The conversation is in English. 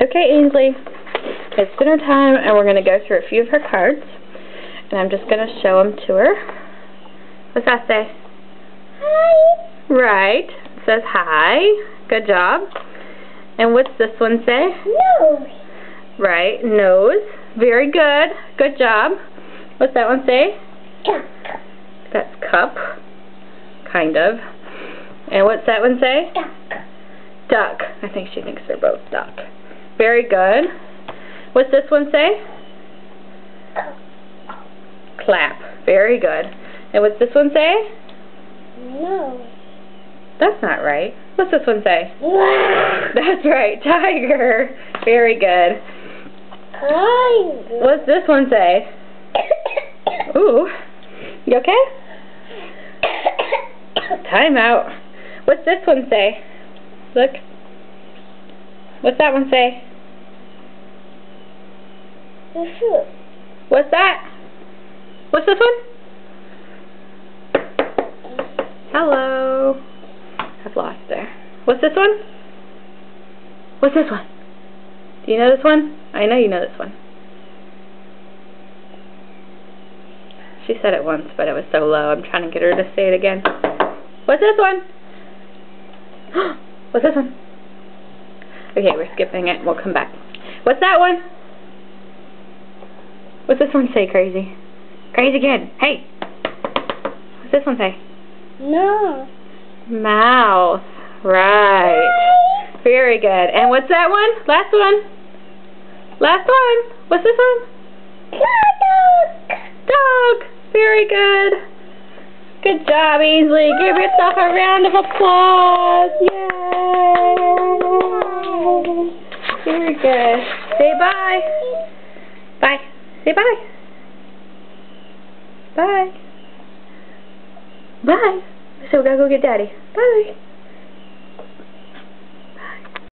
Okay, Ainsley. It's dinner time, and we're going to go through a few of her cards. And I'm just going to show them to her. What's that say? Hi. Right. It says hi. Good job. And what's this one say? Nose. Right. Nose. Very good. Good job. What's that one say? Duck. That's cup. Kind of. And what's that one say? Duck. Duck. I think she thinks they're both duck. Very good. What's this one say? Clap. Very good. And what's this one say? No. That's not right. What's this one say? Tiger. That's right. Tiger. Very good. What's this one say? Ooh. You okay? Time out. What's this one say? Look. What's that one say? What's that? What's this one? Hello. I've lost there. What's this one? What's this one? Do you know this one? I know you know this one. She said it once, but it was so low. I'm trying to get her to say it again. What's this one? What's this one? Okay, we're skipping it. We'll come back. What's that one? What's this one say, Crazy? Crazy kid. Hey. What's this one say? No. Mouth. Right. Very good. And what's that one? Last one. Last one. What's this one? Dog. Dog. Very good. Good job, Ainsley. Give yourself a round of applause. Yay. Very good. Say bye. Bye. Say bye. Bye. Bye. So we gotta go get Daddy. Bye.